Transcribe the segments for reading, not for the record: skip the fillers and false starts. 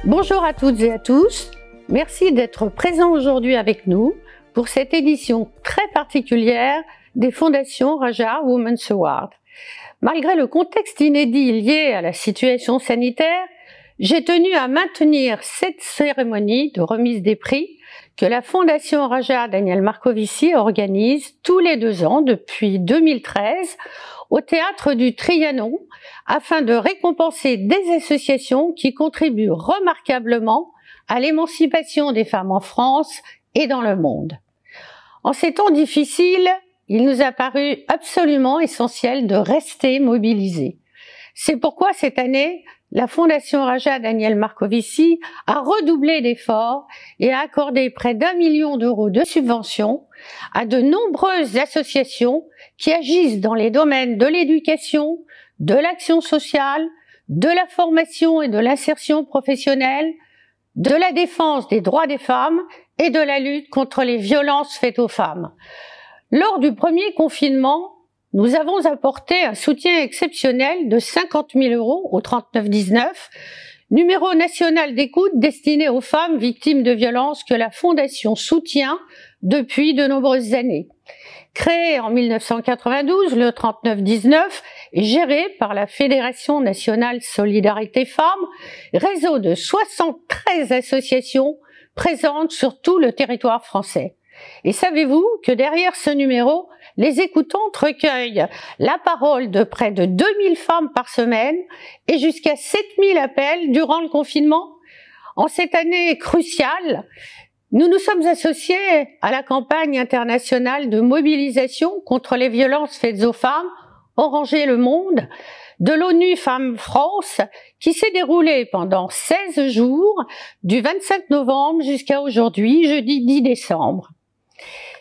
Bonjour à toutes et à tous, merci d'être présents aujourd'hui avec nous pour cette édition très particulière des fondations Raja Women's Award. Malgré le contexte inédit lié à la situation sanitaire, j'ai tenu à maintenir cette cérémonie de remise des prix que la Fondation Raja Daniel Marcovici organise tous les 2 ans depuis 2013 au Théâtre du Trianon afin de récompenser des associations qui contribuent remarquablement à l'émancipation des femmes en France et dans le monde. En ces temps difficiles, il nous a paru absolument essentiel de rester mobilisés. C'est pourquoi cette année, la Fondation Raja Daniel Marcovici a redoublé d'efforts et a accordé près d'1 million d'euros de subventions à de nombreuses associations qui agissent dans les domaines de l'éducation, de l'action sociale, de la formation et de l'insertion professionnelle, de la défense des droits des femmes et de la lutte contre les violences faites aux femmes. Lors du premier confinement, nous avons apporté un soutien exceptionnel de 50 000 euros au 3919, numéro national d'écoute destiné aux femmes victimes de violences que la Fondation soutient depuis de nombreuses années. Créé en 1992, le 3919 est géré par la Fédération nationale Solidarité Femmes, réseau de 73 associations présentes sur tout le territoire français. Et savez-vous que derrière ce numéro, les écoutantes recueillent la parole de près de 2000 femmes par semaine et jusqu'à 7000 appels durant le confinement? En cette année cruciale, nous nous sommes associés à la campagne internationale de mobilisation contre les violences faites aux femmes, Oranger le monde, de l'ONU Femmes France, qui s'est déroulée pendant 16 jours, du 25 novembre jusqu'à aujourd'hui, jeudi 10 décembre.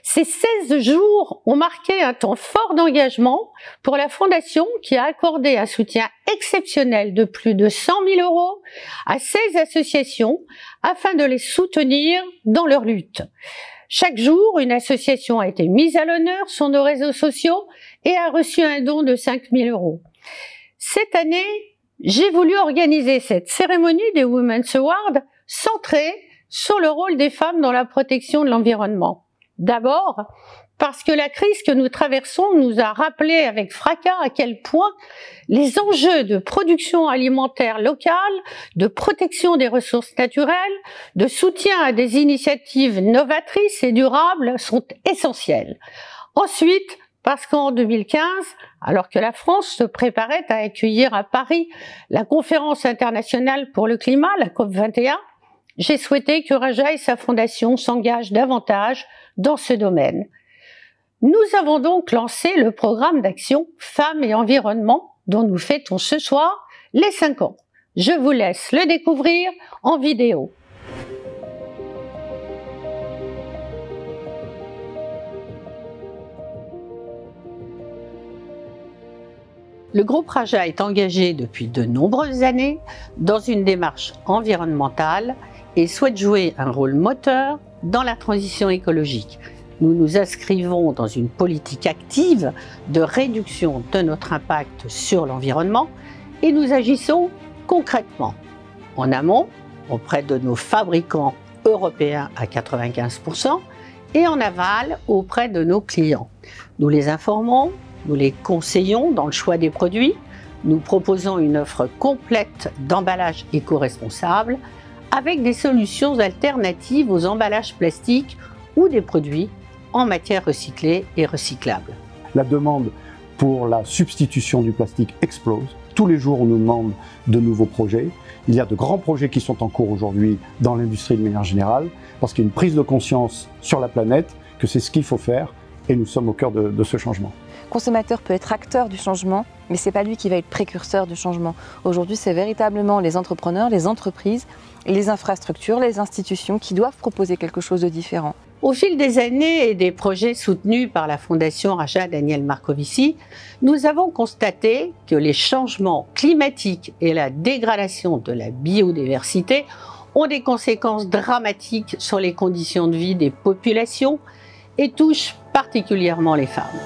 Ces 16 jours ont marqué un temps fort d'engagement pour la Fondation qui a accordé un soutien exceptionnel de plus de 100 000 euros à 16 associations afin de les soutenir dans leur lutte. Chaque jour, une association a été mise à l'honneur sur nos réseaux sociaux et a reçu un don de 5 000 euros. Cette année, j'ai voulu organiser cette cérémonie des Women's Awards centrée sur le rôle des femmes dans la protection de l'environnement. D'abord, parce que la crise que nous traversons nous a rappelé avec fracas à quel point les enjeux de production alimentaire locale, de protection des ressources naturelles, de soutien à des initiatives novatrices et durables sont essentiels. Ensuite, parce qu'en 2015, alors que la France se préparait à accueillir à Paris la conférence internationale pour le climat, la COP21, j'ai souhaité que Raja et sa fondation s'engagent davantage dans ce domaine. Nous avons donc lancé le programme d'action Femmes et Environnement dont nous fêtons ce soir les 5 ans. Je vous laisse le découvrir en vidéo. Le groupe Raja est engagé depuis de nombreuses années dans une démarche environnementale et souhaite jouer un rôle moteur dans la transition écologique. Nous nous inscrivons dans une politique active de réduction de notre impact sur l'environnement et nous agissons concrètement en amont auprès de nos fabricants européens à 95% et en aval auprès de nos clients. Nous les informons, nous les conseillons dans le choix des produits, nous proposons une offre complète d'emballages éco-responsables avec des solutions alternatives aux emballages plastiques ou des produits en matière recyclée et recyclable. La demande pour la substitution du plastique explose. Tous les jours, on nous demande de nouveaux projets. Il y a de grands projets qui sont en cours aujourd'hui dans l'industrie de manière générale, parce qu'il y a une prise de conscience sur la planète que c'est ce qu'il faut faire, et nous sommes au cœur de ce changement. Le consommateur peut être acteur du changement, mais ce n'est pas lui qui va être précurseur du changement. Aujourd'hui, c'est véritablement les entrepreneurs, les entreprises, les infrastructures, les institutions qui doivent proposer quelque chose de différent. Au fil des années et des projets soutenus par la Fondation Raja Daniel Marcovici, nous avons constaté que les changements climatiques et la dégradation de la biodiversité ont des conséquences dramatiques sur les conditions de vie des populations et touchent particulièrement les femmes.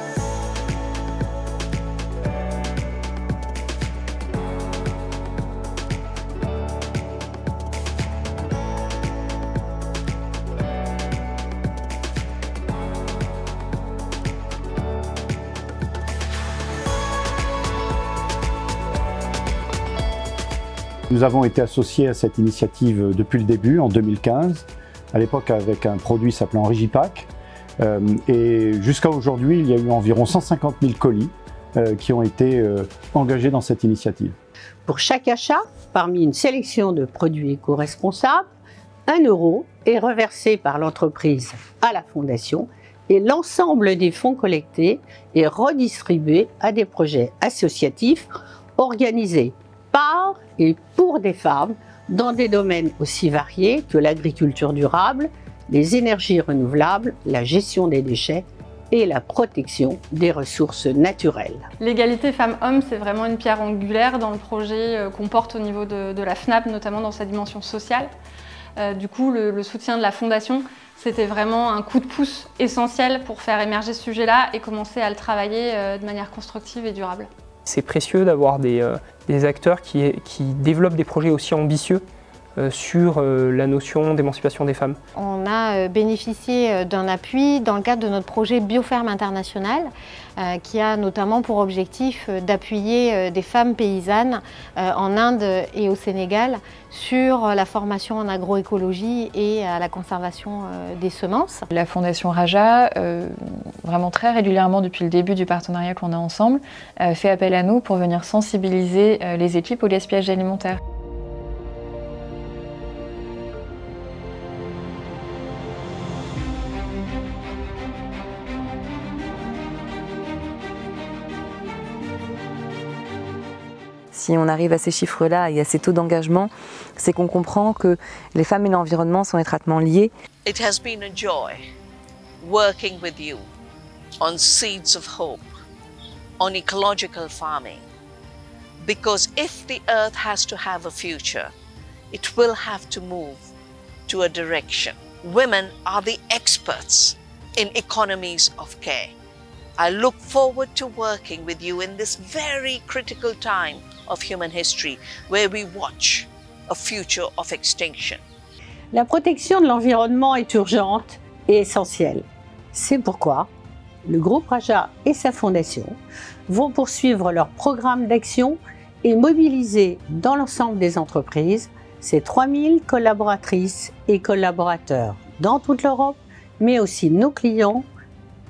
Nous avons été associés à cette initiative depuis le début, en 2015, à l'époque avec un produit s'appelant Rigipack. Et jusqu'à aujourd'hui, il y a eu environ 150 000 colis qui ont été engagés dans cette initiative. Pour chaque achat, parmi une sélection de produits éco-responsables, 1 € est reversé par l'entreprise à la fondation et l'ensemble des fonds collectés est redistribué à des projets associatifs organisés par et pour des femmes dans des domaines aussi variés que l'agriculture durable, les énergies renouvelables, la gestion des déchets et la protection des ressources naturelles. L'égalité femmes-hommes, c'est vraiment une pierre angulaire dans le projet qu'on porte au niveau de la FNAP, notamment dans sa dimension sociale. Du coup, le soutien de la Fondation, c'était vraiment un coup de pouce essentiel pour faire émerger ce sujet-là et commencer à le travailler de manière constructive et durable. C'est précieux d'avoir des acteurs qui développent des projets aussi ambitieux sur la notion d'émancipation des femmes. On a bénéficié d'un appui dans le cadre de notre projet Bioferme International qui a notamment pour objectif d'appuyer des femmes paysannes en Inde et au Sénégal sur la formation en agroécologie et à la conservation des semences. La Fondation Raja, vraiment très régulièrement depuis le début du partenariat qu'on a ensemble, fait appel à nous pour venir sensibiliser les équipes au gaspillage alimentaire. Si on arrive à ces chiffres-là et à ces taux d'engagement, c'est qu'on comprend que les femmes et l'environnement sont étroitement liés. It has been a joy working with you on Seeds of Hope, on ecological farming, because if the earth has to have a future, it will have to move to a direction. Women are the experts in economies of care. I look forward to working with you in this very critical time of human history, where we watch a future of extinction. La protection de l'environnement est urgente et essentielle. C'est pourquoi le groupe Raja et sa fondation vont poursuivre leur programme d'action et mobiliser dans l'ensemble des entreprises ces 3000 collaboratrices et collaborateurs dans toute l'Europe, mais aussi nos clients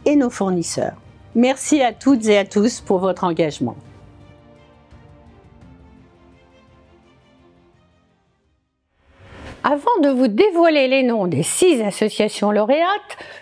et nos fournisseurs. Merci à toutes et à tous pour votre engagement. Avant de vous dévoiler les noms des 6 associations lauréates,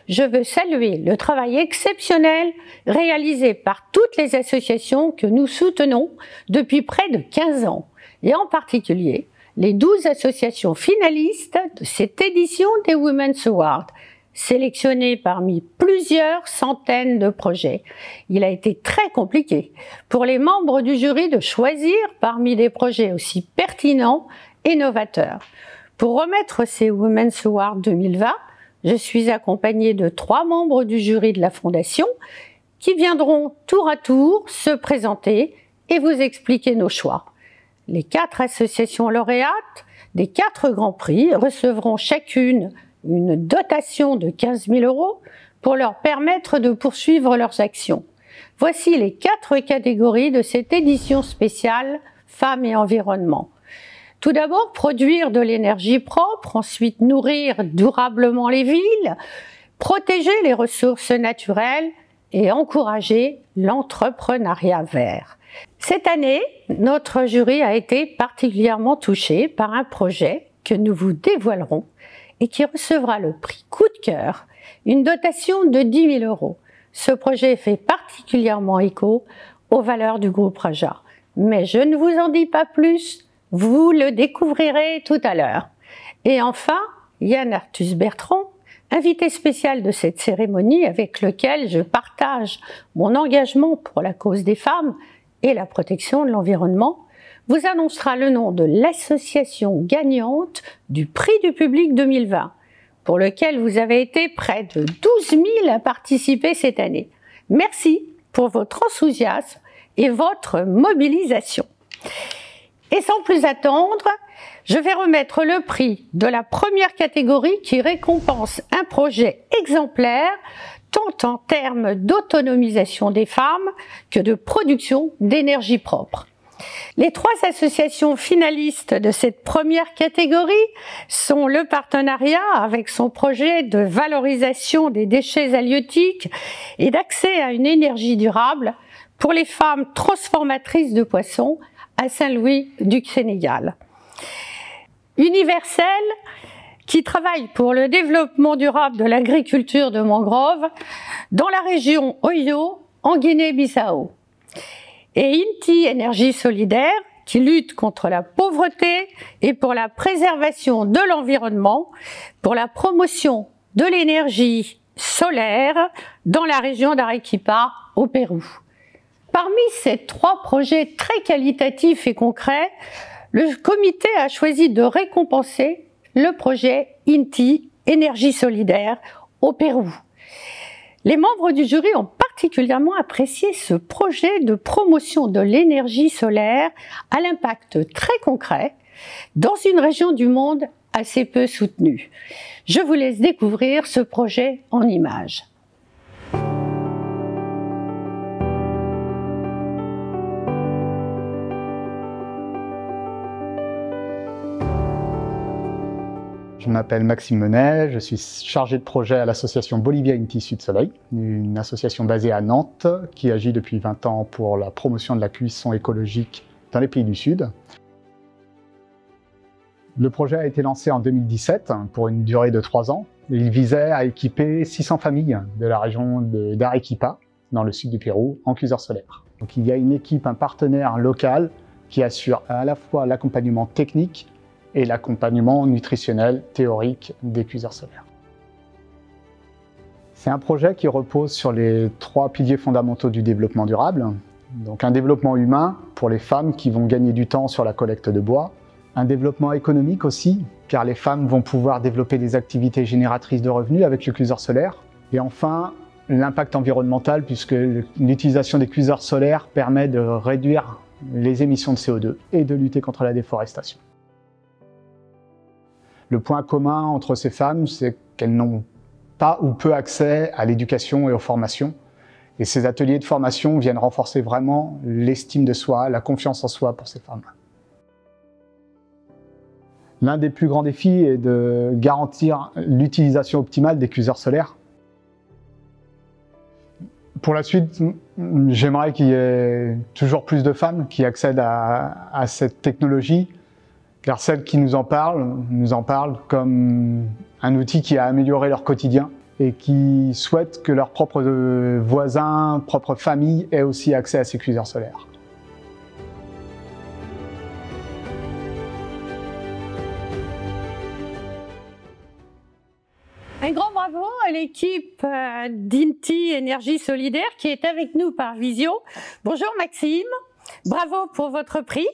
je veux saluer le travail exceptionnel réalisé par toutes les associations que nous soutenons depuis près de 15 ans, et en particulier les 12 associations finalistes de cette édition des Women's Awards, sélectionnées parmi plusieurs centaines de projets. Il a été très compliqué pour les membres du jury de choisir parmi des projets aussi pertinents et novateurs. Pour remettre ces Women's Awards 2020, je suis accompagnée de 3 membres du jury de la Fondation qui viendront tour à tour se présenter et vous expliquer nos choix. Les 4 associations lauréates des 4 grands prix recevront chacune une dotation de 15 000 € pour leur permettre de poursuivre leurs actions. Voici les 4 catégories de cette édition spéciale Femmes et Environnement. Tout d'abord, produire de l'énergie propre, ensuite nourrir durablement les villes, protéger les ressources naturelles et encourager l'entrepreneuriat vert. Cette année, notre jury a été particulièrement touché par un projet que nous vous dévoilerons et qui recevra le prix coup de cœur, une dotation de 10 000 €. Ce projet fait particulièrement écho aux valeurs du groupe Raja. Mais je ne vous en dis pas plus. Vous le découvrirez tout à l'heure. Et enfin, Yann Arthus Bertrand, invité spécial de cette cérémonie avec lequel je partage mon engagement pour la cause des femmes et la protection de l'environnement, vous annoncera le nom de l'association gagnante du Prix du public 2020, pour lequel vous avez été près de 12 000 à participer cette année. Merci pour votre enthousiasme et votre mobilisation. Et sans plus attendre, je vais remettre le prix de la première catégorie qui récompense un projet exemplaire tant en termes d'autonomisation des femmes que de production d'énergie propre. Les 3 associations finalistes de cette première catégorie sont le partenariat avec son projet de valorisation des déchets halieutiques et d'accès à une énergie durable pour les femmes transformatrices de poissons à Saint-Louis du Sénégal. Universel, qui travaille pour le développement durable de l'agriculture de mangrove dans la région Oyo, en Guinée-Bissau. Et Inti Énergie Solidaire, qui lutte contre la pauvreté et pour la préservation de l'environnement, pour la promotion de l'énergie solaire dans la région d'Arequipa, au Pérou. Parmi ces 3 projets très qualitatifs et concrets, le comité a choisi de récompenser le projet Inti Énergie Solidaire au Pérou. Les membres du jury ont particulièrement apprécié ce projet de promotion de l'énergie solaire à l'impact très concret dans une région du monde assez peu soutenue. Je vous laisse découvrir ce projet en images. Je m'appelle Maxime Menet, je suis chargé de projet à l'association Bolivia Inti Sud Soleil, une association basée à Nantes qui agit depuis 20 ans pour la promotion de la cuisson écologique dans les pays du Sud. Le projet a été lancé en 2017 pour une durée de 3 ans. Il visait à équiper 600 familles de la région d'Arequipa, dans le sud du Pérou, en cuiseurs solaires. Donc il y a une équipe, un partenaire local qui assure à la fois l'accompagnement technique et l'accompagnement nutritionnel théorique des cuiseurs solaires. C'est un projet qui repose sur les 3 piliers fondamentaux du développement durable. Donc un développement humain pour les femmes qui vont gagner du temps sur la collecte de bois, un développement économique aussi, car les femmes vont pouvoir développer des activités génératrices de revenus avec le cuiseur solaire, et enfin l'impact environnemental puisque l'utilisation des cuiseurs solaires permet de réduire les émissions de CO2 et de lutter contre la déforestation. Le point commun entre ces femmes, c'est qu'elles n'ont pas ou peu accès à l'éducation et aux formations. Et ces ateliers de formation viennent renforcer vraiment l'estime de soi, la confiance en soi pour ces femmes. L'un des plus grands défis est de garantir l'utilisation optimale des cuiseurs solaires. Pour la suite, j'aimerais qu'il y ait toujours plus de femmes qui accèdent à cette technologie, car celles qui nous en parlent comme un outil qui a amélioré leur quotidien et qui souhaitent que leurs propres voisins, propres familles aient aussi accès à ces cuiseurs solaires. Un grand bravo à l'équipe d'Inti Énergie Solidaire qui est avec nous par visio. Bonjour Maxime, bravo pour votre prix.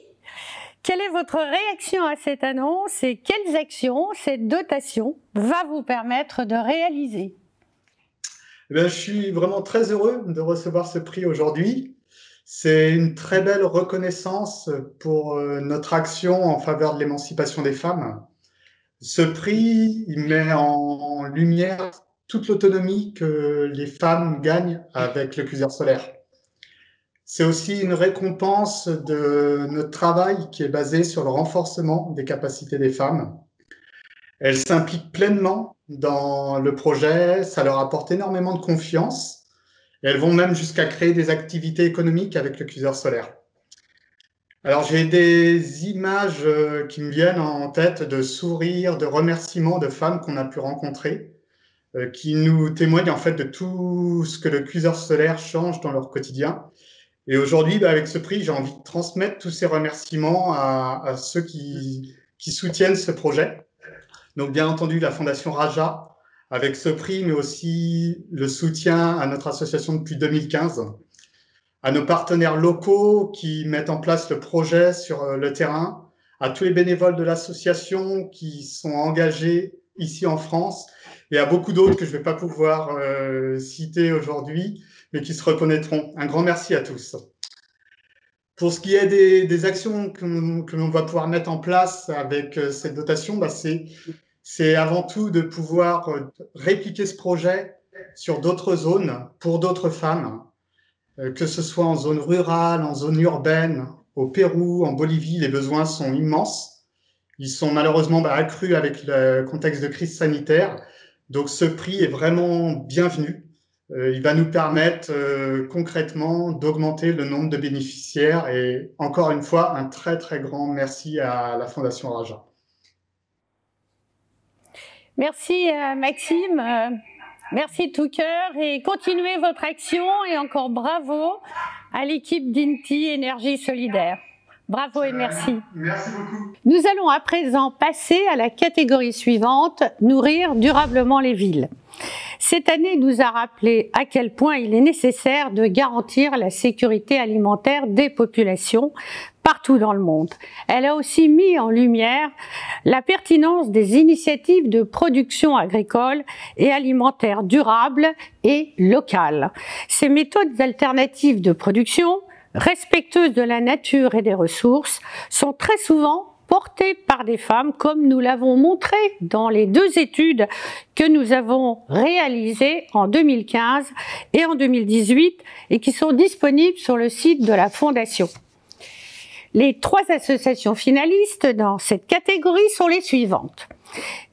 Quelle est votre réaction à cette annonce et quelles actions cette dotation va vous permettre de réaliser? Je suis vraiment très heureux de recevoir ce prix aujourd'hui. C'est une très belle reconnaissance pour notre action en faveur de l'émancipation des femmes. Ce prix il met en lumière toute l'autonomie que les femmes gagnent avec le cuiseur solaire. C'est aussi une récompense de notre travail qui est basé sur le renforcement des capacités des femmes. Elles s'impliquent pleinement dans le projet, ça leur apporte énormément de confiance et elles vont même jusqu'à créer des activités économiques avec le cuiseur solaire. Alors j'ai des images qui me viennent en tête de sourires, de remerciements de femmes qu'on a pu rencontrer, qui nous témoignent en fait de tout ce que le cuiseur solaire change dans leur quotidien. Et aujourd'hui, avec ce prix, j'ai envie de transmettre tous ces remerciements à ceux qui soutiennent ce projet. Donc, bien entendu, la Fondation Raja, avec ce prix, mais aussi le soutien à notre association depuis 2015, à nos partenaires locaux qui mettent en place le projet sur le terrain, à tous les bénévoles de l'association qui sont engagés ici en France, et à beaucoup d'autres que je ne vais pas pouvoir citer aujourd'hui, mais qui se reconnaîtront. Un grand merci à tous. Pour ce qui est des actions que l'on va pouvoir mettre en place avec cette dotation, c'est avant tout de pouvoir répliquer ce projet sur d'autres zones, pour d'autres femmes, que ce soit en zone rurale, en zone urbaine au Pérou, en Bolivie, les besoins sont immenses. Ils sont malheureusement accrus avec le contexte de crise sanitaire. Donc ce prix est vraiment bienvenu. Il va nous permettre concrètement d'augmenter le nombre de bénéficiaires. Et encore une fois, un très très grand merci à la Fondation Raja. Merci Maxime, merci de tout cœur et continuez votre action et encore bravo à l'équipe d'Inti Énergie Solidaire. Bravo et merci. Merci beaucoup. Nous allons à présent passer à la catégorie suivante, nourrir durablement les villes. Cette année nous a rappelé à quel point il est nécessaire de garantir la sécurité alimentaire des populations partout dans le monde. Elle a aussi mis en lumière la pertinence des initiatives de production agricole et alimentaire durable et locale. Ces méthodes alternatives de production, respectueuses de la nature et des ressources, sont très souvent portées par des femmes, comme nous l'avons montré dans les 2 études que nous avons réalisées en 2015 et en 2018 et qui sont disponibles sur le site de la Fondation. Les 3 associations finalistes dans cette catégorie sont les suivantes.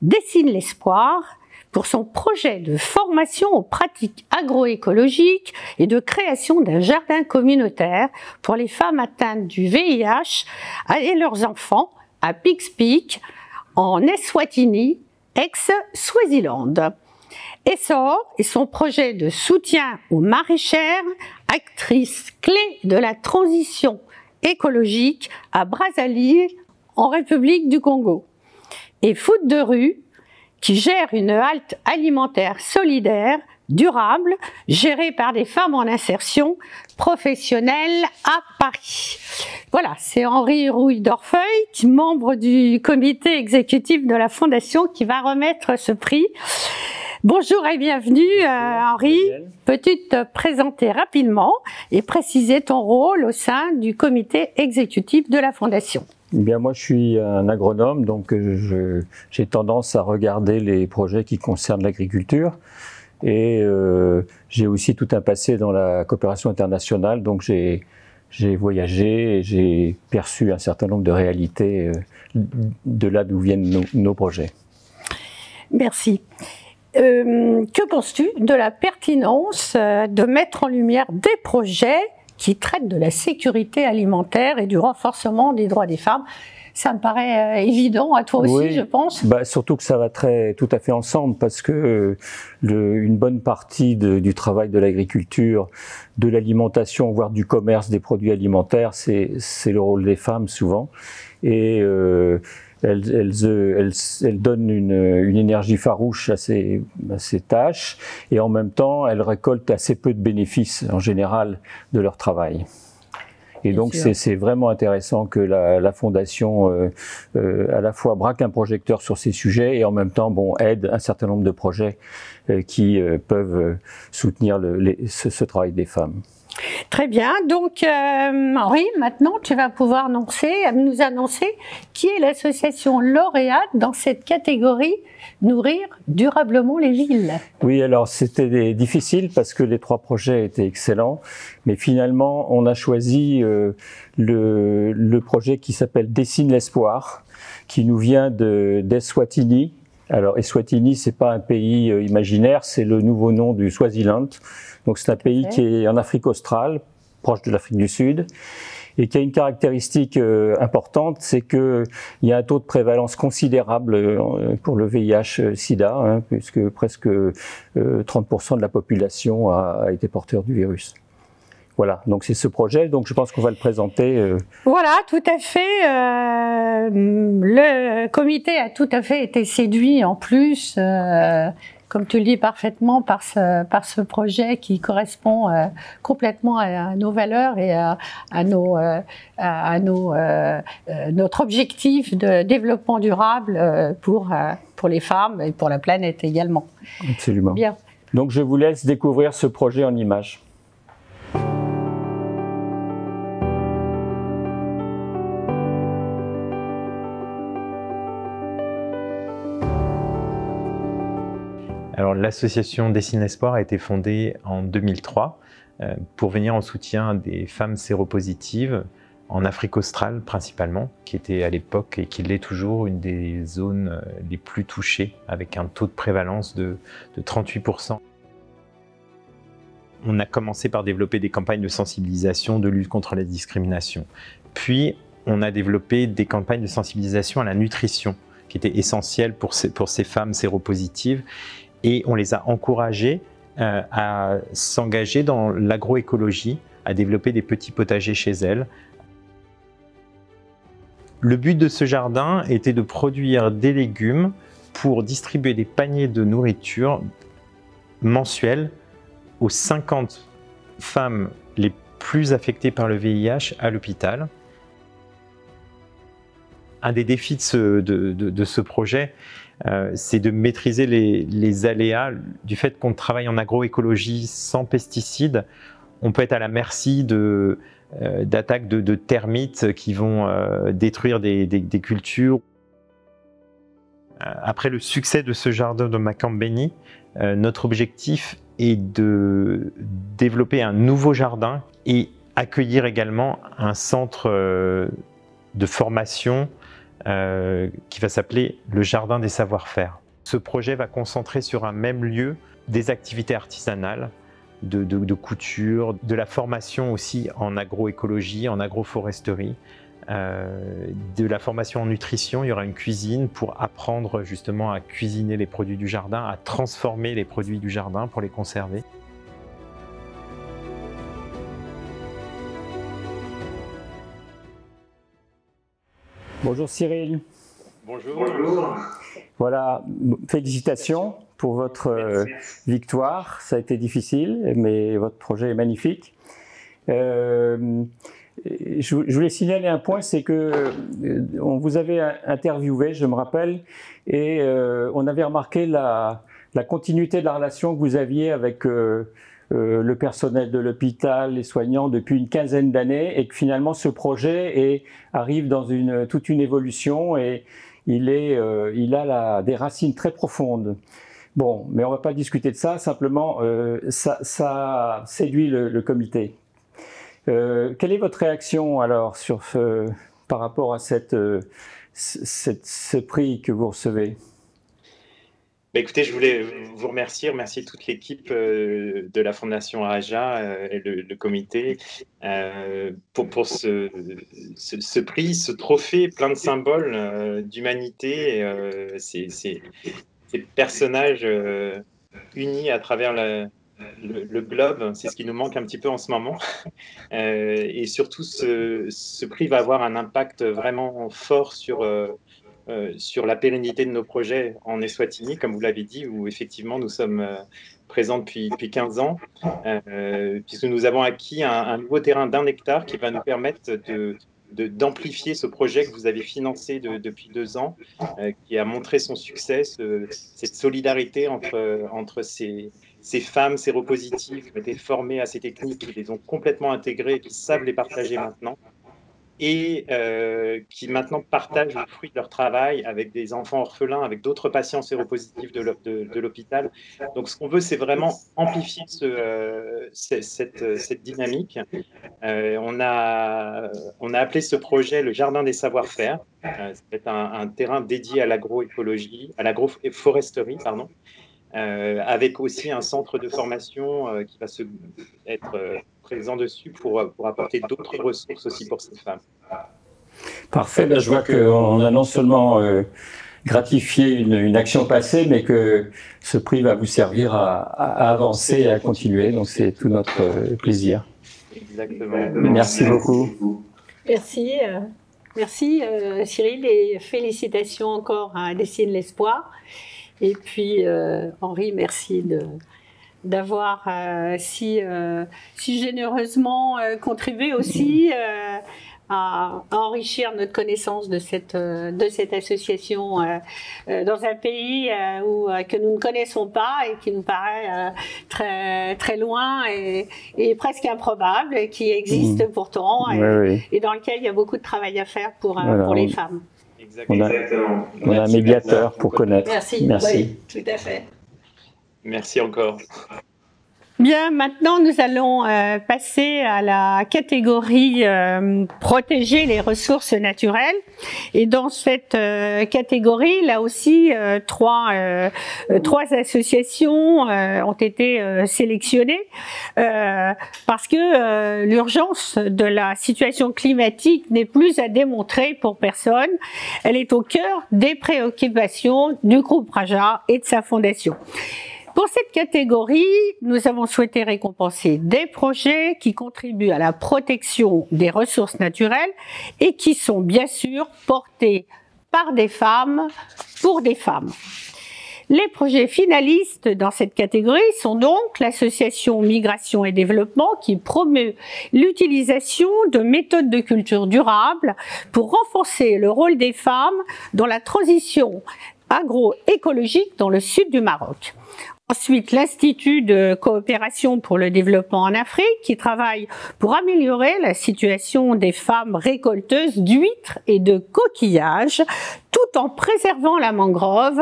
Dessine l'espoir pour son projet de formation aux pratiques agroécologiques et de création d'un jardin communautaire pour les femmes atteintes du VIH et leurs enfants à Pikes Peak, en Eswatini, ex-Swaziland. Essor et son projet de soutien aux maraîchères, actrices clés de la transition écologique à Brazzaville, en République du Congo. Et Foot de rue, qui gère une halte alimentaire solidaire, durable, gérée par des femmes en insertion professionnelle à Paris. Voilà, c'est Henri Rouille-Dorfeuille, membre du comité exécutif de la Fondation, qui va remettre ce prix. Bonjour et bienvenue Henri. Peux-tu te présenter rapidement et préciser ton rôle au sein du comité exécutif de la Fondation? Eh bien, moi, je suis un agronome, donc j'ai tendance à regarder les projets qui concernent l'agriculture. Et j'ai aussi tout un passé dans la coopération internationale, donc j'ai voyagé et j'ai perçu un certain nombre de réalités de là d'où viennent nos projets. Merci. Que penses-tu de la pertinence de mettre en lumière des projets qui traitent de la sécurité alimentaire et du renforcement des droits des femmes? Ça me paraît évident, à toi aussi, oui, je pense. Surtout que ça va tout à fait ensemble, parce que une bonne partie du travail de l'agriculture, de l'alimentation, voire du commerce des produits alimentaires, c'est le rôle des femmes souvent. Et elles donnent une énergie farouche à ces tâches, et en même temps, elles récoltent assez peu de bénéfices en général de leur travail. Et donc c'est vraiment intéressant que la Fondation à la fois braque un projecteur sur ces sujets et en même temps aide un certain nombre de projets qui peuvent soutenir ce travail des femmes. Très bien, donc Henri, maintenant tu vas pouvoir nous annoncer qui est l'association lauréate dans cette catégorie Nourrir durablement les villes. Oui, alors c'était difficile parce que les 3 projets étaient excellents, mais finalement on a choisi le projet qui s'appelle Dessine l'espoir, qui nous vient d'Eswatini. Alors Eswatini, c'est pas un pays imaginaire, c'est le nouveau nom du Swaziland. Donc c'est un pays qui est en Afrique australe, proche de l'Afrique du Sud, et qui a une caractéristique importante, c'est qu'il y a un taux de prévalence considérable pour le VIH-Sida, puisque presque 30% de la population a été porteur du virus. Voilà, donc c'est ce projet, donc je pense qu'on va le présenter. Voilà, tout à fait. Le comité a tout à fait été séduit en plus, comme tu le dis parfaitement, par ce projet qui correspond complètement à nos valeurs et à notre objectif de développement durable pour les femmes et pour la planète également. Absolument. Bien. Donc je vous laisse découvrir ce projet en images. Alors l'association Dessine l'espoir a été fondée en 2003 pour venir en soutien des femmes séropositives en Afrique australe principalement, qui était à l'époque et qui l'est toujours une des zones les plus touchées, avec un taux de prévalence de 38%. On a commencé par développer des campagnes de sensibilisation, de lutte contre la discrimination. Puis, on a développé des campagnes de sensibilisation à la nutrition, qui étaient essentielles pour ces femmes séropositives. Et on les a encouragées à s'engager dans l'agroécologie, à développer des petits potagers chez elles. Le but de ce jardin était de produire des légumes pour distribuer des paniers de nourriture mensuels aux 50 femmes les plus affectées par le VIH à l'hôpital. Un des défis de ce projet, c'est de maîtriser les aléas du fait qu'on travaille en agroécologie sans pesticides. On peut être à la merci d'attaques de termites qui vont détruire des cultures. Après le succès de ce jardin de Makambeni, notre objectif est de développer un nouveau jardin et accueillir également un centre de formation qui va s'appeler le Jardin des savoir-faire. Ce projet va concentrer sur un même lieu des activités artisanales, de couture, de la formation aussi en agroécologie, en agroforesterie, de la formation en nutrition. Il y aura une cuisine pour apprendre justement à cuisiner les produits du jardin, à transformer les produits du jardin pour les conserver. Bonjour Cyril. Bonjour. Bonjour. Voilà, félicitations pour votre victoire. Ça a été difficile, mais votre projet est magnifique. Je voulais signaler un point, c'est que on vous avait interviewé, je me rappelle, et on avait remarqué la continuité de la relation que vous aviez avec le personnel de l'hôpital, les soignants depuis une quinzaine d'années, et que finalement ce projet arrive dans toute une évolution et il a des racines très profondes. Bon, mais on ne va pas discuter de ça, simplement ça séduit le comité. Quelle est votre réaction alors par rapport à ce prix que vous recevez ? Écoutez, je voulais vous remercier toute l'équipe de la Fondation Raja et le comité pour ce prix, ce trophée plein de symboles d'humanité, ces personnages unis à travers le globe. C'est ce qui nous manque un petit peu en ce moment. Et surtout, ce prix va avoir un impact vraiment fort sur la pérennité de nos projets en Eswatini, comme vous l'avez dit, où effectivement nous sommes présents depuis 15 ans, puisque nous avons acquis un nouveau terrain d'1 hectare qui va nous permettre d'amplifier ce projet que vous avez financé depuis 2 ans, qui a montré son succès, cette solidarité entre ces femmes séropositives qui ont été formées à ces techniques, qui les ont complètement intégrées, qui savent les partager maintenant, et qui maintenant partagent le fruit de leur travail avec des enfants orphelins, avec d'autres patients séropositifs de l'hôpital. Donc ce qu'on veut, c'est vraiment amplifier cette dynamique. On a appelé ce projet le Jardin des savoir-faire. Ça va être un terrain dédié à l'agroécologie, à l'agroforesterie, pardon, avec aussi un centre de formation qui va être présent dessus pour apporter d'autres ressources aussi pour ces femmes. Parfait, ben, je vois qu'on a non seulement gratifié une action passée, mais que ce prix va vous servir à avancer et à continuer, donc c'est tout notre plaisir. Exactement. Merci beaucoup. Merci, Cyril, et félicitations encore à Dessine l'espoir. Et puis Henri, merci d'avoir si généreusement contribué aussi à enrichir notre connaissance de cette association dans un pays que nous ne connaissons pas et qui nous paraît très, très loin et presque improbable, et qui existe pourtant et dans lequel il y a beaucoup de travail à faire pour les femmes. On a un médiateur pour connaître. Merci. Merci. Oui, tout à fait. Merci encore. Bien, maintenant nous allons passer à la catégorie protéger les ressources naturelles. Et dans cette catégorie, là aussi, trois associations ont été sélectionnées parce que l'urgence de la situation climatique n'est plus à démontrer pour personne. Elle est au cœur des préoccupations du groupe Raja et de sa fondation. Pour cette catégorie, nous avons souhaité récompenser des projets qui contribuent à la protection des ressources naturelles et qui sont bien sûr portés par des femmes pour des femmes. Les projets finalistes dans cette catégorie sont donc l'association Migration et Développement qui promeut l'utilisation de méthodes de culture durable pour renforcer le rôle des femmes dans la transition agroécologique dans le sud du Maroc. Ensuite, l'Institut de coopération pour le développement en Afrique qui travaille pour améliorer la situation des femmes récolteuses d'huîtres et de coquillages tout en préservant la mangrove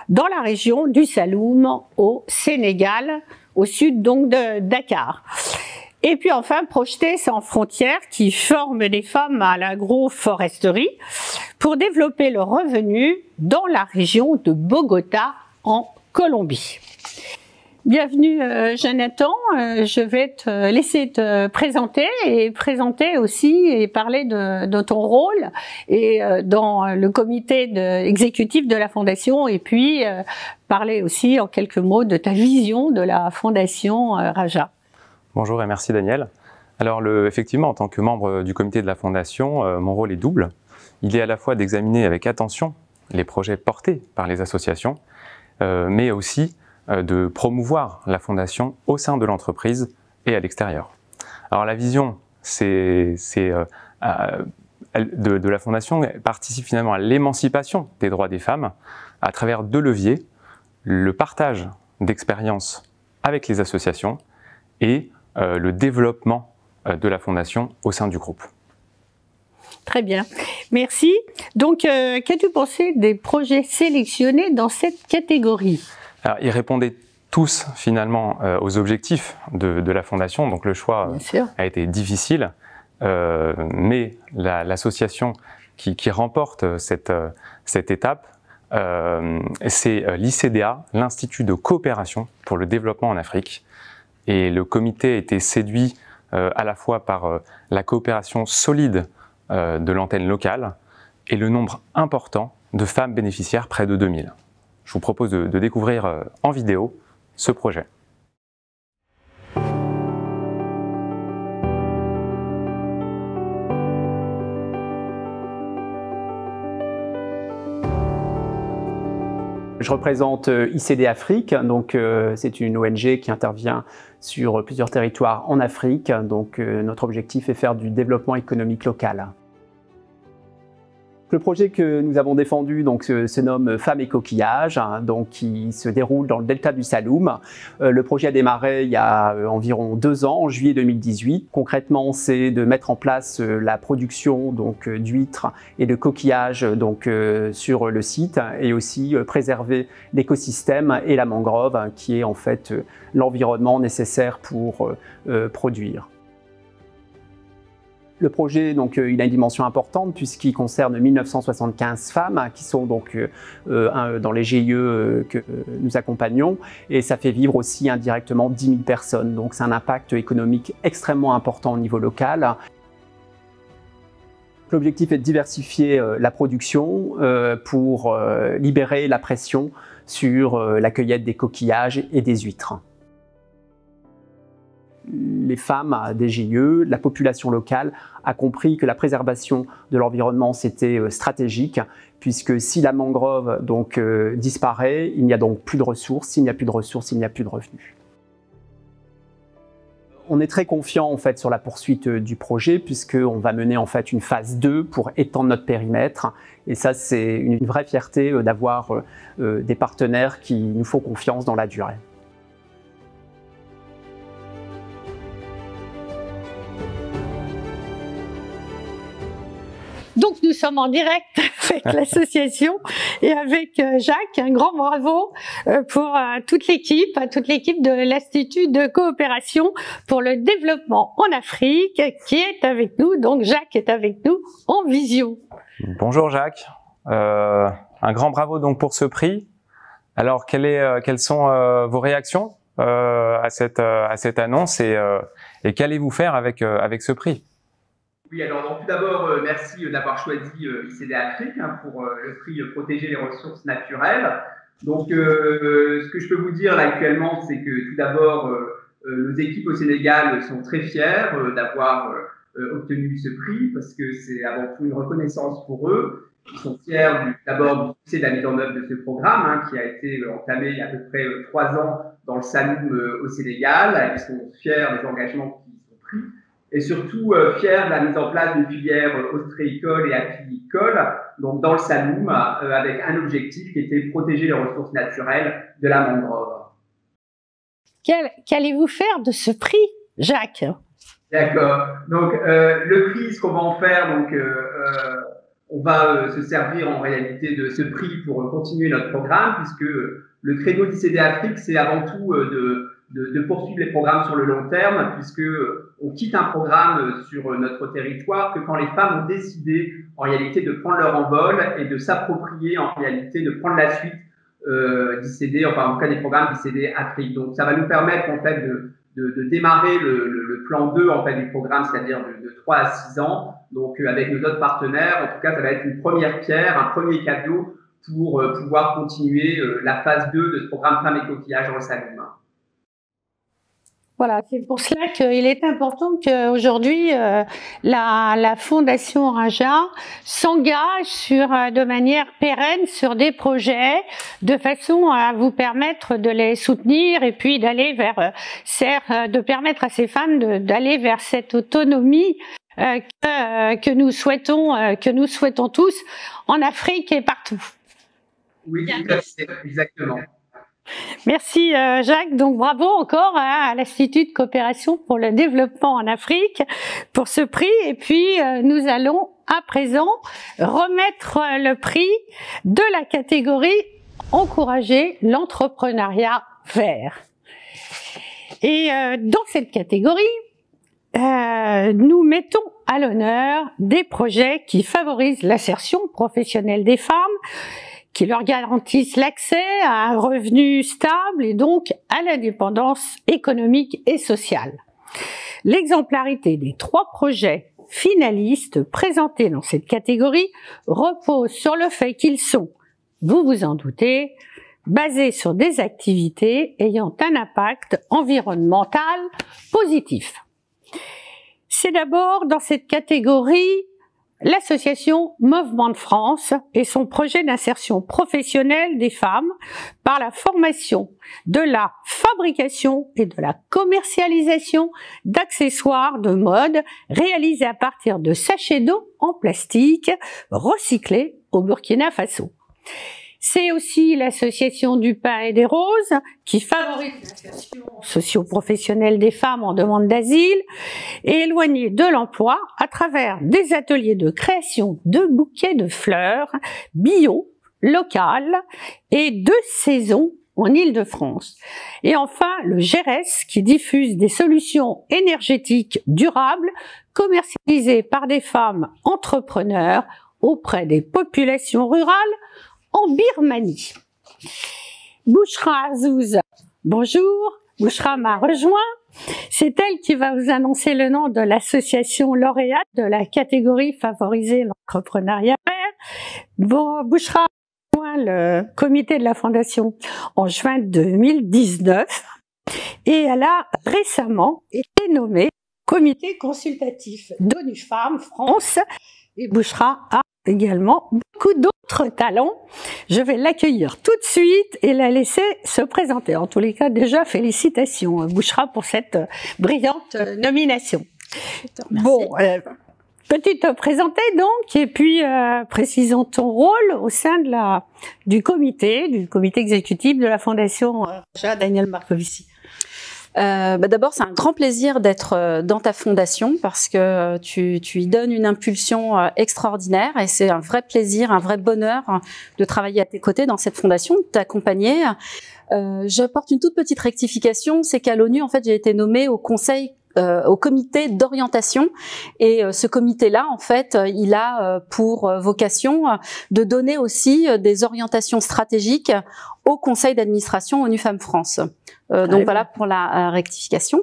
dans la région du Saloum au Sénégal, au sud donc de Dakar. Et puis enfin, Projeter sans frontières qui forme des femmes à l'agroforesterie pour développer leurs revenus dans la région de Bogota en Colombie. Bienvenue Jonathan, je vais te laisser te présenter et présenter aussi et parler de ton rôle et dans le comité exécutif de la Fondation et puis parler aussi en quelques mots de ta vision de la Fondation Raja. Bonjour et merci Daniel. Alors effectivement en tant que membre du comité de la Fondation, mon rôle est double. Il est à la fois d'examiner avec attention les projets portés par les associations, mais aussi de promouvoir la Fondation au sein de l'entreprise et à l'extérieur. Alors la vision de la Fondation participe finalement à l'émancipation des droits des femmes à travers deux leviers, le partage d'expériences avec les associations et le développement de la Fondation au sein du groupe. Très bien, merci. Donc, qu'as-tu pensé des projets sélectionnés dans cette catégorie ? Alors, ils répondaient tous finalement aux objectifs de la Fondation, donc le choix a été difficile, mais l'association qui remporte cette étape, c'est l'ICDA, l'Institut de coopération pour le développement en Afrique. Et le comité a été séduit à la fois par la coopération solide de l'antenne locale et le nombre important de femmes bénéficiaires, près de 2000. Je vous propose de découvrir en vidéo ce projet. Je représente ICD Afrique, donc c'est une ONG qui intervient sur plusieurs territoires en Afrique. Donc notre objectif est faire du développement économique local. Le projet que nous avons défendu donc, se nomme Femmes et coquillages, donc, qui se déroule dans le delta du Saloum. Le projet a démarré il y a environ 2 ans, en juillet 2018. Concrètement, c'est de mettre en place la production d'huîtres et de coquillages donc, sur le site et aussi préserver l'écosystème et la mangrove qui est en fait l'environnement nécessaire pour produire. Le projet, donc, il a une dimension importante puisqu'il concerne 1975 femmes qui sont donc dans les GIE que nous accompagnons et ça fait vivre aussi indirectement 10 000 personnes. Donc c'est un impact économique extrêmement important au niveau local. L'objectif est de diversifier la production pour libérer la pression sur la cueillette des coquillages et des huîtres. Les femmes des GIE, la population locale a compris que la préservation de l'environnement c'était stratégique puisque si la mangrove donc, disparaît, il n'y a donc plus de ressources, s'il n'y a plus de ressources, il n'y a plus de revenus. On est très confiant en fait sur la poursuite du projet puisqu'on va mener en fait une phase 2 pour étendre notre périmètre et ça c'est une vraie fierté d'avoir des partenaires qui nous font confiance dans la durée. Donc nous sommes en direct avec l'association et avec Jacques. Un grand bravo pour toute l'équipe de l'Institut de coopération pour le développement en Afrique qui est avec nous. Donc Jacques est avec nous en visio. Bonjour Jacques, un grand bravo donc pour ce prix. Alors quelles sont vos réactions à cette annonce et qu'allez-vous faire avec ce prix? Oui, alors donc, tout d'abord, merci d'avoir choisi ICD Afrique pour le prix Protéger les ressources naturelles. Donc, ce que je peux vous dire là actuellement, c'est que tout d'abord, nos équipes au Sénégal sont très fiers d'avoir obtenu ce prix parce que c'est avant tout une reconnaissance pour eux. Ils sont fiers d'abord du succès de la mise en œuvre de ce programme qui a été entamé il y a à peu près 3 ans dans le Saloum au Sénégal. Ils sont fiers des engagements qui sont pris. Et surtout fiers de la mise en place d'une filière ostréicole et apicole, donc dans le Saloum, avec un objectif qui était protéger les ressources naturelles de la mangrove. Qu'allez-vous faire de ce prix, Jacques? D'accord. Donc le prix, ce qu'on va en faire, donc on va se servir en réalité de ce prix pour continuer notre programme, puisque le credo d'ICD Afrique, c'est avant tout de poursuivre les programmes sur le long terme, puisque on quitte un programme sur notre territoire que quand les femmes ont décidé en réalité de prendre leur envol et de s'approprier en réalité, de prendre la suite d'ICD, enfin en tout cas des programmes d'ICD Afrique. Donc ça va nous permettre en fait de démarrer le plan 2 en fait du programme, c'est-à-dire de 3 à 6 ans. Donc avec nos autres partenaires, en tout cas ça va être une première pierre, un premier cadeau pour pouvoir continuer la phase 2 de ce programme Femmes et Coquillages dans le Saloum. Voilà, c'est pour cela qu'il est important qu'aujourd'hui la Fondation Raja s'engage de manière pérenne sur des projets de façon à vous permettre de les soutenir et puis d'aller de permettre à ces femmes d'aller vers cette autonomie que nous souhaitons tous en Afrique et partout. Oui, exactement. Merci Jacques, donc bravo encore à l'Institut de coopération pour le développement en Afrique pour ce prix et puis nous allons à présent remettre le prix de la catégorie Encourager l'entrepreneuriat vert. Et dans cette catégorie, nous mettons à l'honneur des projets qui favorisent l'insertion professionnelle des femmes, qui leur garantissent l'accès à un revenu stable et donc à l'indépendance économique et sociale. L'exemplarité des 3 projets finalistes présentés dans cette catégorie repose sur le fait qu'ils sont, vous vous en doutez, basés sur des activités ayant un impact environnemental positif. C'est d'abord dans cette catégorie l'association Mouvement de France et son projet d'insertion professionnelle des femmes par la formation de la fabrication et de la commercialisation d'accessoires de mode réalisés à partir de sachets d'eau en plastique recyclés au Burkina Faso. C'est aussi l'association du pain et des roses qui favorise l'insertion socio-professionnelle des femmes en demande d'asile et éloignées de l'emploi à travers des ateliers de création de bouquets de fleurs bio, locales et de saison en Île-de-France. Et enfin, le GERES qui diffuse des solutions énergétiques durables commercialisées par des femmes entrepreneurs auprès des populations rurales en Birmanie. Bouchra Azouz, bonjour. Bouchra m'a rejoint. C'est elle qui va vous annoncer le nom de l'association lauréate de la catégorie Favoriser l'entrepreneuriat vert. Bon, Bouchra a rejoint le comité de la Fondation en juin 2019 et elle a récemment été nommée comité consultatif d'ONU Femmes France et Bouchra a également beaucoup d'autres talents. Je vais l'accueillir tout de suite et la laisser se présenter. En tous les cas, déjà, félicitations, Bouchra, pour cette brillante nomination. Bon, peux-tu te présenter donc et puis précisons ton rôle au sein du comité exécutif de la Fondation Raja Daniel Marcovici. D'abord, c'est un grand plaisir d'être dans ta fondation parce que tu y donnes une impulsion extraordinaire et c'est un vrai plaisir, un vrai bonheur de travailler à tes côtés dans cette fondation, de t'accompagner. J'apporte une toute petite rectification, c'est qu'à l'ONU, en fait, j'ai été nommée au comité d'orientation et ce comité-là, en fait, il a pour vocation de donner aussi des orientations stratégiques au conseil d'administration ONU Femmes France. Donc voilà pour la rectification.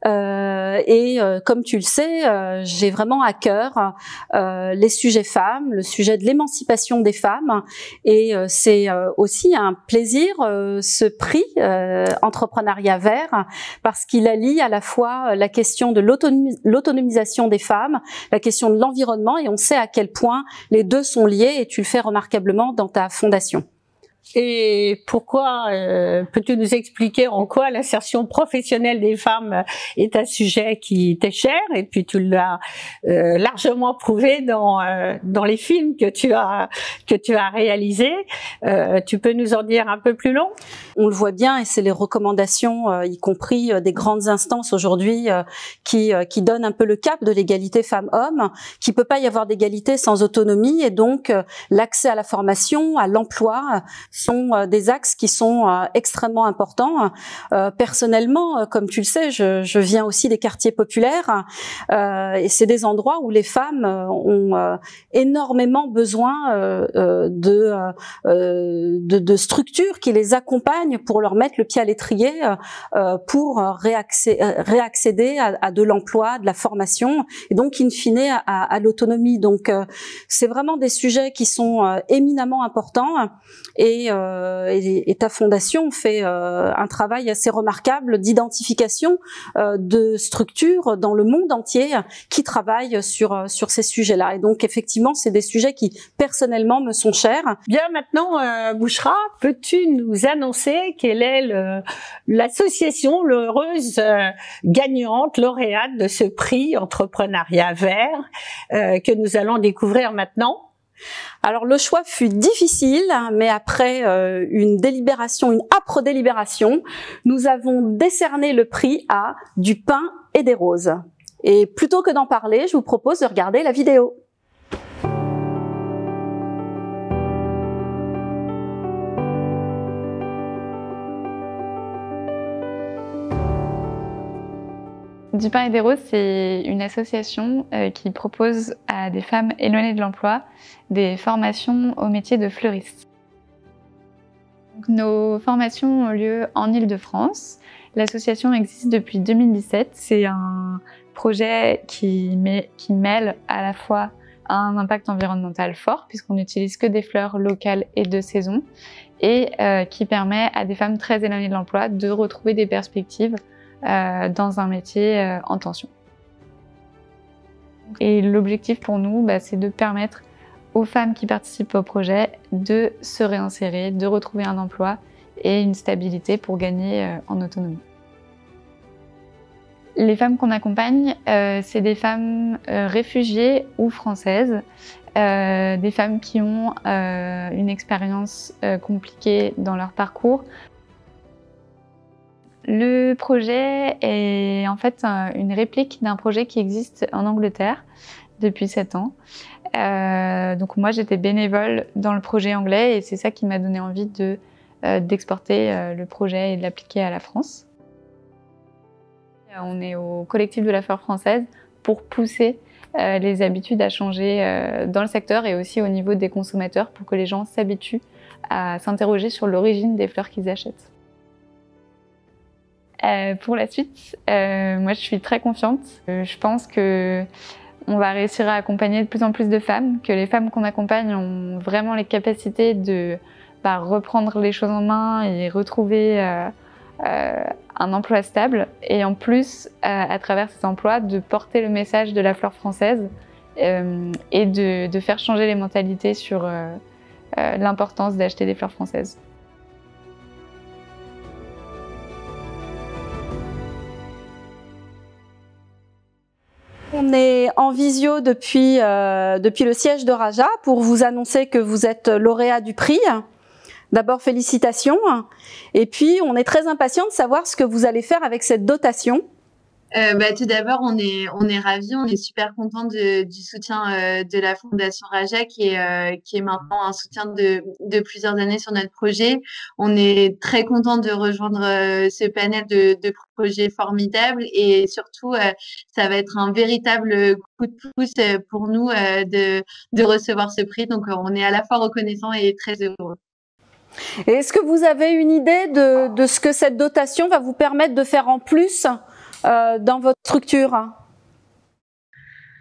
Comme tu le sais, j'ai vraiment à cœur les sujets femmes, le sujet de l'émancipation des femmes, et c'est aussi un plaisir ce prix entrepreneuriat vert parce qu'il allie à la fois la question de l'autonomisation des femmes, la question de l'environnement, et on sait à quel point les deux sont liés, et tu le fais remarquablement dans ta fondation. Et pourquoi, peux-tu nous expliquer en quoi l'insertion professionnelle des femmes est un sujet qui t'est cher, et puis tu l'as largement prouvé dans les films que tu as réalisés. Tu peux nous en dire un peu plus long? On le voit bien, et c'est les recommandations, y compris des grandes instances aujourd'hui, qui donnent un peu le cap de l'égalité femmes-hommes, qu'il peut pas y avoir d'égalité sans autonomie, et donc l'accès à la formation, à l'emploi, sont des axes qui sont extrêmement importants. Personnellement, comme tu le sais, je viens aussi des quartiers populaires, et c'est des endroits où les femmes ont énormément besoin de structures qui les accompagnent pour leur mettre le pied à l'étrier, pour réaccéder à de l'emploi, de la formation, et donc in fine à l'autonomie. Donc c'est vraiment des sujets qui sont éminemment importants, et ta fondation fait un travail assez remarquable d'identification de structures dans le monde entier qui travaillent sur ces sujets-là. Et donc effectivement, c'est des sujets qui personnellement me sont chers. Bien, maintenant, Bouchra, peux-tu nous annoncer quelle est l'association, l'heureuse gagnante, lauréate de ce prix entrepreneuriat vert que nous allons découvrir maintenant? Alors le choix fut difficile, mais après une âpre délibération, nous avons décerné le prix à Du pain et des roses. Et plutôt que d'en parler, je vous propose de regarder la vidéo. Du pain et des roses, c'est une association qui propose à des femmes éloignées de l'emploi des formations au métier de fleuriste. Donc, nos formations ont lieu en Île-de-France. L'association existe depuis 2017. C'est un projet qui mêle à la fois un impact environnemental fort, puisqu'on n'utilise que des fleurs locales et de saison, et qui permet à des femmes très éloignées de l'emploi de retrouver des perspectives dans un métier en tension. Et l'objectif pour nous, c'est de permettre aux femmes qui participent au projet de se réinsérer, de retrouver un emploi et une stabilité pour gagner en autonomie. Les femmes qu'on accompagne, c'est des femmes réfugiées ou françaises, des femmes qui ont une expérience compliquée dans leur parcours. Le projet est en fait une réplique d'un projet qui existe en Angleterre depuis 7 ans. Donc moi j'étais bénévole dans le projet anglais et c'est ça qui m'a donné envie d'exporter le projet et de l'appliquer à la France. On est au collectif de la fleur française pour pousser les habitudes à changer dans le secteur et aussi au niveau des consommateurs pour que les gens s'habituent à s'interroger sur l'origine des fleurs qu'ils achètent. Pour la suite, moi je suis très confiante. Je pense que on va réussir à accompagner de plus en plus de femmes, que les femmes qu'on accompagne ont vraiment les capacités de reprendre les choses en main et retrouver un emploi stable. Et en plus, à travers cet emploi, de porter le message de la fleur française et de faire changer les mentalités sur l'importance d'acheter des fleurs françaises. On est en visio depuis le siège de Raja pour vous annoncer que vous êtes lauréat du prix. D'abord, félicitations. Et puis, on est très impatient de savoir ce que vous allez faire avec cette dotation. Tout d'abord, on est ravis, on est super contents du soutien de la Fondation Raja qui est maintenant un soutien de plusieurs années sur notre projet. On est très contents de rejoindre ce panel de projets formidables et surtout, ça va être un véritable coup de pouce pour nous de recevoir ce prix. Donc, on est à la fois reconnaissants et très heureux. Et est-ce que vous avez une idée de ce que cette dotation va vous permettre de faire en plus dans votre structure?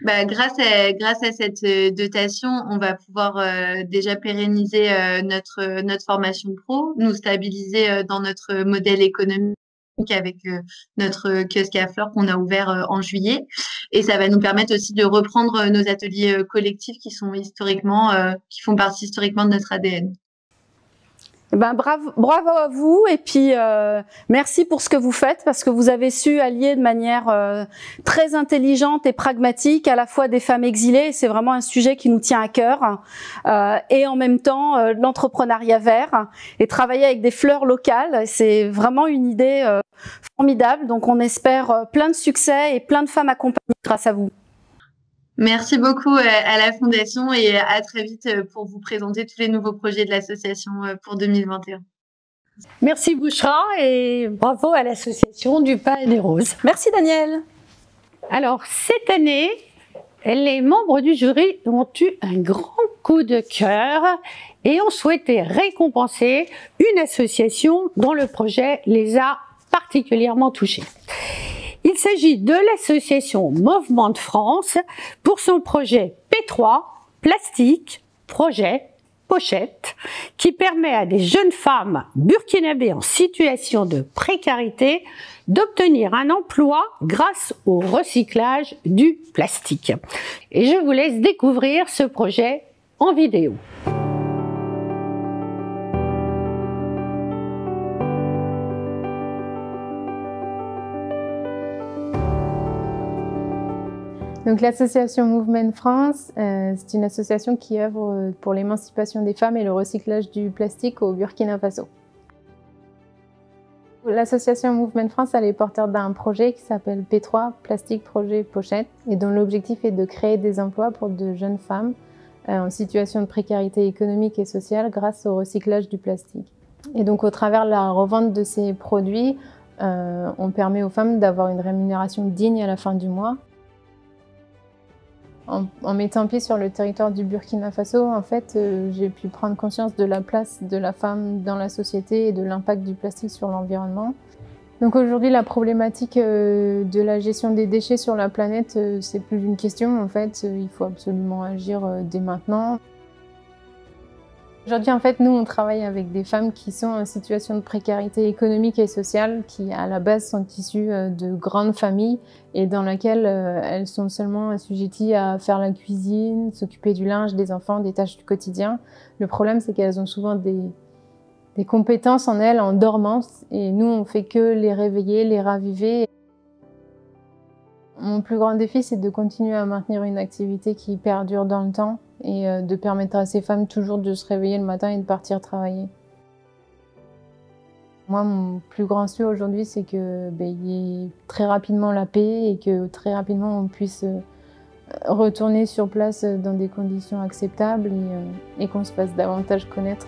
Grâce à cette dotation, on va pouvoir déjà pérenniser notre formation pro, nous stabiliser dans notre modèle économique avec notre kiosque à fleurs qu'on a ouvert en juillet. Et ça va nous permettre aussi de reprendre nos ateliers collectifs qui font partie historiquement de notre ADN. Bravo à vous et puis merci pour ce que vous faites parce que vous avez su allier de manière très intelligente et pragmatique à la fois des femmes exilées, c'est vraiment un sujet qui nous tient à cœur, et en même temps l'entrepreneuriat vert et travailler avec des fleurs locales, c'est vraiment une idée formidable. Donc on espère plein de succès et plein de femmes accompagnées grâce à vous. Merci beaucoup à la Fondation et à très vite pour vous présenter tous les nouveaux projets de l'association pour 2021. Merci Bouchra et bravo à l'association du Pain et des Roses. Merci Daniel. Alors cette année, les membres du jury ont eu un grand coup de cœur et ont souhaité récompenser une association dont le projet les a particulièrement touchés. Il s'agit de l'association Mouvement de France pour son projet P3, Plastique, Projet, Pochette, qui permet à des jeunes femmes burkinabées en situation de précarité d'obtenir un emploi grâce au recyclage du plastique. Et je vous laisse découvrir ce projet en vidéo. Donc l'association Mouvement France, c'est une association qui œuvre pour l'émancipation des femmes et le recyclage du plastique au Burkina Faso. L'association Mouvement France, elle est porteur d'un projet qui s'appelle P3, Plastique, Projet, Pochette, et dont l'objectif est de créer des emplois pour de jeunes femmes en situation de précarité économique et sociale grâce au recyclage du plastique. Et donc au travers de la revente de ces produits, on permet aux femmes d'avoir une rémunération digne à la fin du mois. En mettant pied sur le territoire du Burkina Faso, en fait, j'ai pu prendre conscience de la place de la femme dans la société et de l'impact du plastique sur l'environnement. Donc aujourd'hui, la problématique de la gestion des déchets sur la planète, c'est plus une question. En fait, il faut absolument agir dès maintenant. Aujourd'hui, en fait, nous, on travaille avec des femmes qui sont en situation de précarité économique et sociale, qui à la base sont issues de grandes familles et dans lesquelles elles sont seulement assujetties à faire la cuisine, s'occuper du linge, des enfants, des tâches du quotidien. Le problème, c'est qu'elles ont souvent des compétences en elles en dormance et nous, on fait que les réveiller, les raviver. Mon plus grand défi, c'est de continuer à maintenir une activité qui perdure dans le temps et de permettre à ces femmes toujours de se réveiller le matin et de partir travailler. Moi, mon plus grand souhait aujourd'hui, c'est qu'il y ait très rapidement la paix et que très rapidement on puisse retourner sur place dans des conditions acceptables et qu'on se fasse davantage connaître.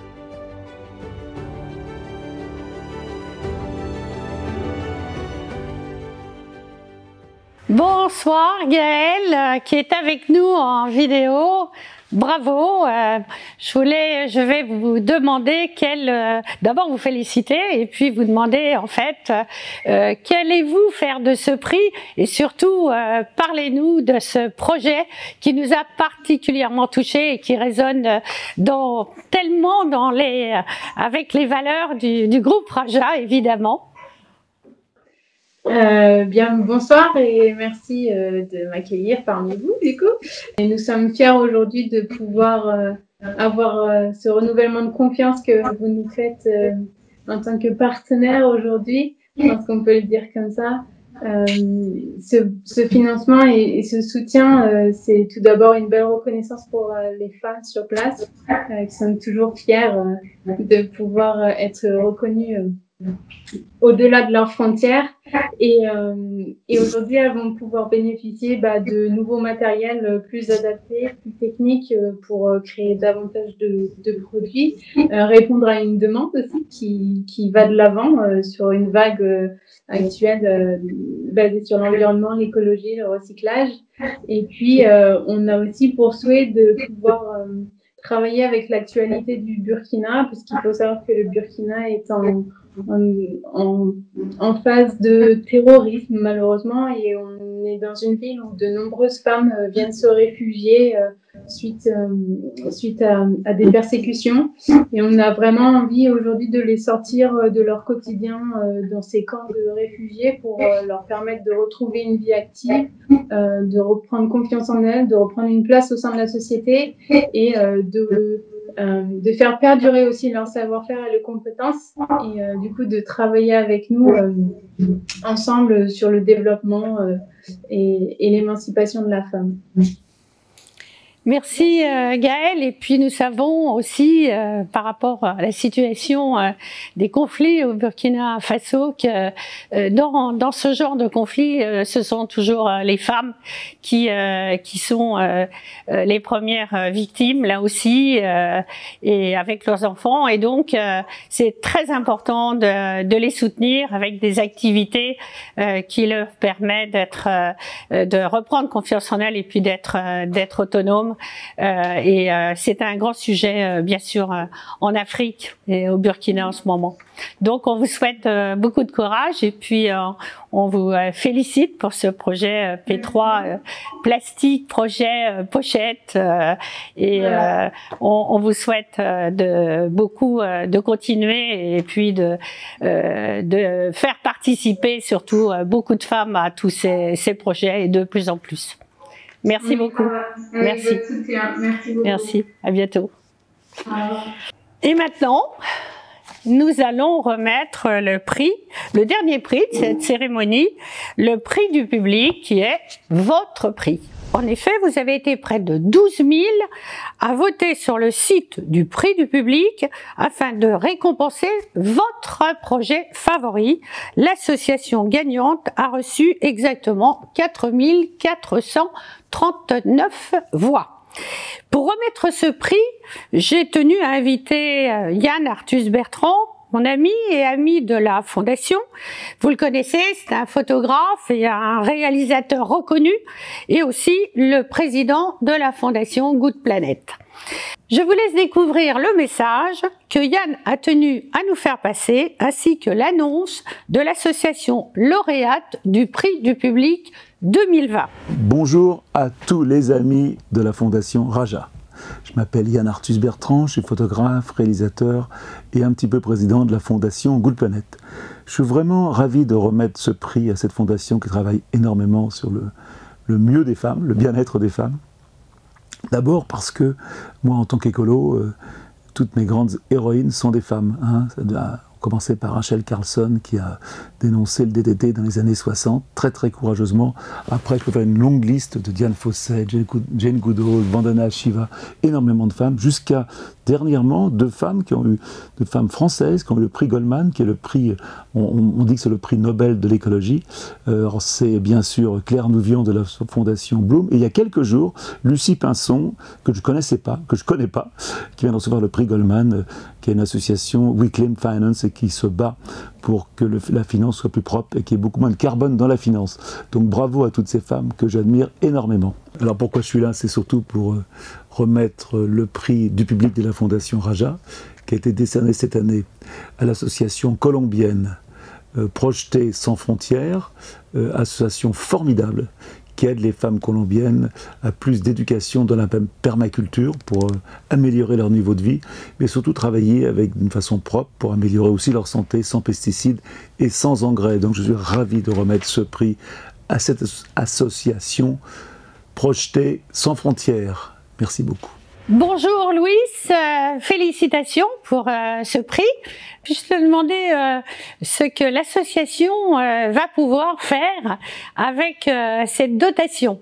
Bonsoir Gaëlle qui est avec nous en vidéo. Bravo. Je vais vous demander d'abord vous féliciter et puis vous demander en fait qu'allez-vous faire de ce prix et surtout parlez-nous de ce projet qui nous a particulièrement touchés et qui résonne tellement avec les valeurs du groupe Raja évidemment. Bonsoir et merci de m'accueillir parmi vous du coup. Et nous sommes fiers aujourd'hui de pouvoir avoir ce renouvellement de confiance que vous nous faites en tant que partenaire aujourd'hui. Je pense qu'on peut le dire comme ça. Ce financement et ce soutien, c'est tout d'abord une belle reconnaissance pour les femmes sur place, qui sont toujours fières de pouvoir être reconnues au-delà de leurs frontières. Et aujourd'hui, elles vont pouvoir bénéficier de nouveaux matériels plus adaptés, plus techniques pour créer davantage de produits, répondre à une demande aussi qui va de l'avant sur une vague actuelle basée sur l'environnement, l'écologie, le recyclage. Et puis, on a aussi pour souhait de pouvoir travailler avec l'actualité du Burkina, puisqu'il faut savoir que le Burkina est en phase de terrorisme malheureusement, et on est dans une ville où de nombreuses femmes viennent se réfugier suite à des persécutions, et on a vraiment envie aujourd'hui de les sortir de leur quotidien dans ces camps de réfugiés pour leur permettre de retrouver une vie active, de reprendre confiance en elles, de reprendre une place au sein de la société, et de faire perdurer aussi leur savoir-faire et leurs compétences, et du coup de travailler avec nous ensemble sur le développement et l'émancipation de la femme. Merci Gaëlle. Et puis nous savons aussi par rapport à la situation des conflits au Burkina Faso que dans ce genre de conflit, ce sont toujours les femmes qui sont les premières victimes là aussi, et avec leurs enfants. Et donc c'est très important de les soutenir avec des activités qui leur permettent de reprendre confiance en elles et puis d'être autonomes. C'est un grand sujet, bien sûr, en Afrique et au Burkina en ce moment. Donc, on vous souhaite beaucoup de courage, et puis on vous félicite pour ce projet P3 plastique, projet pochette, on vous souhaite beaucoup de continuer, et puis de faire participer surtout beaucoup de femmes à tous ces projets, et de plus en plus. Merci beaucoup. Merci. Merci beaucoup. Merci. À bientôt. Et maintenant, nous allons remettre le dernier prix de cette cérémonie, le prix du public, qui est votre prix. En effet, vous avez été près de 12 000 à voter sur le site du prix du public afin de récompenser votre projet favori. L'association gagnante a reçu exactement 4 439 voix. Pour remettre ce prix, j'ai tenu à inviter Yann Arthus-Bertrand, mon ami et ami de la Fondation. Vous le connaissez, c'est un photographe et un réalisateur reconnu, et aussi le président de la Fondation Good Planet. Je vous laisse découvrir le message que Yann a tenu à nous faire passer, ainsi que l'annonce de l'association lauréate du prix du public 2020. Bonjour à tous les amis de la Fondation Raja. Je m'appelle Yann Arthus-Bertrand, je suis photographe, réalisateur et un petit peu président de la fondation Good Planet. Je suis vraiment ravi de remettre ce prix à cette fondation qui travaille énormément sur le mieux des femmes, le bien-être des femmes. D'abord parce que moi, en tant qu'écolo, toutes mes grandes héroïnes sont des femmes. Commencer par Rachel Carlson qui a dénoncé le DDT dans les années 60, très courageusement. Après, je peux faire une longue liste de Diane Fossey, Jane Goodall, Vandana Shiva, énormément de femmes, jusqu'à dernièrement deux femmes françaises qui ont eu le prix Goldman, qui est le prix, on dit que c'est le prix Nobel de l'écologie. C'est bien sûr Claire Nouvion de la Fondation Bloom. Et il y a quelques jours, Lucie Pinson, que je connais pas, qui vient de recevoir le prix Goldman, qui est une association We Claim Finance, et qui se bat pour que la finance soit plus propre et qu'il y ait beaucoup moins de carbone dans la finance. Donc bravo à toutes ces femmes que j'admire énormément. Alors pourquoi je suis là? C'est surtout pour remettre le prix du public de la Fondation Raja, qui a été décerné cette année à l'association colombienne Projetés sans frontières, association formidable qui aide les femmes colombiennes à plus d'éducation dans la permaculture pour améliorer leur niveau de vie, mais surtout travailler d'une façon propre pour améliorer aussi leur santé sans pesticides et sans engrais. Donc je suis ravi de remettre ce prix à cette association Projetés sans frontières. Merci beaucoup. Bonjour Louis, félicitations pour ce prix. Puis-je te demander ce que l'association va pouvoir faire avec cette dotation?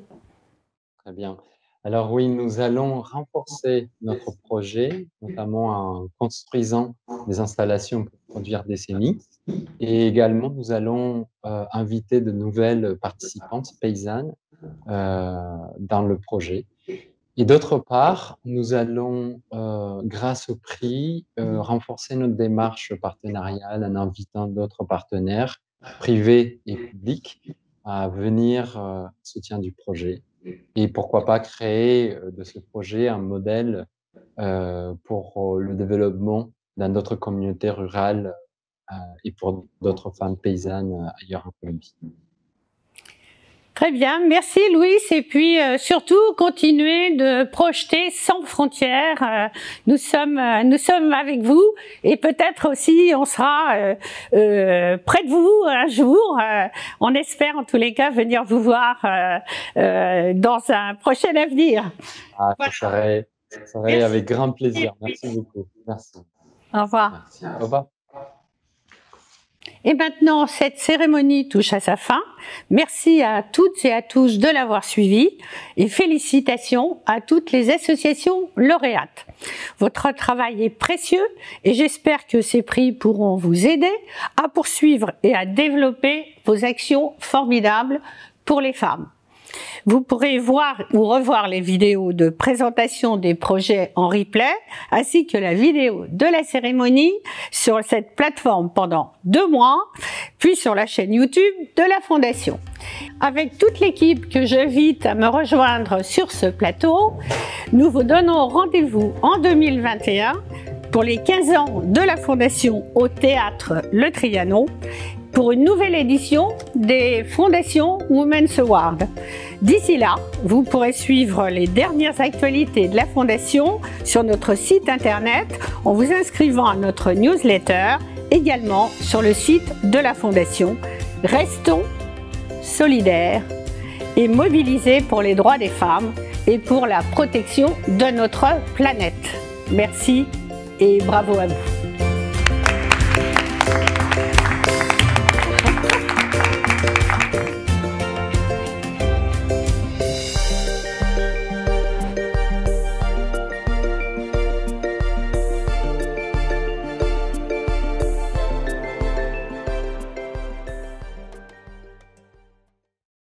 Très bien. Alors oui, nous allons renforcer notre projet, notamment en construisant des installations pour produire des semis. Et également, nous allons inviter de nouvelles participantes paysannes dans le projet. Et d'autre part, nous allons, grâce au prix, renforcer notre démarche partenariale en invitant d'autres partenaires privés et publics à venir en soutien du projet. Et pourquoi pas créer de ce projet un modèle pour le développement dans d'autres communautés rurales et pour d'autres femmes paysannes ailleurs en Colombie. Très bien, merci Louis. Et puis surtout, continuez de projeter sans frontières. Nous sommes avec vous et peut-être aussi on sera près de vous un jour. On espère en tous les cas venir vous voir dans un prochain avenir. Ah, voilà. Ça serait avec grand plaisir. Merci beaucoup. Merci. Au revoir. Merci. Au revoir. Et maintenant, cette cérémonie touche à sa fin. Merci à toutes et à tous de l'avoir suivi et félicitations à toutes les associations lauréates. Votre travail est précieux et j'espère que ces prix pourront vous aider à poursuivre et à développer vos actions formidables pour les femmes. Vous pourrez voir ou revoir les vidéos de présentation des projets en replay, ainsi que la vidéo de la cérémonie sur cette plateforme pendant 2 mois, puis sur la chaîne YouTube de la Fondation. Avec toute l'équipe que j'invite à me rejoindre sur ce plateau, nous vous donnons rendez-vous en 2021 pour les 15 ans de la Fondation au Théâtre Le Trianon, pour une nouvelle édition des Fondations Women's Awards. D'ici là, vous pourrez suivre les dernières actualités de la Fondation sur notre site internet en vous inscrivant à notre newsletter, également sur le site de la Fondation. Restons solidaires et mobilisés pour les droits des femmes et pour la protection de notre planète. Merci et bravo à vous.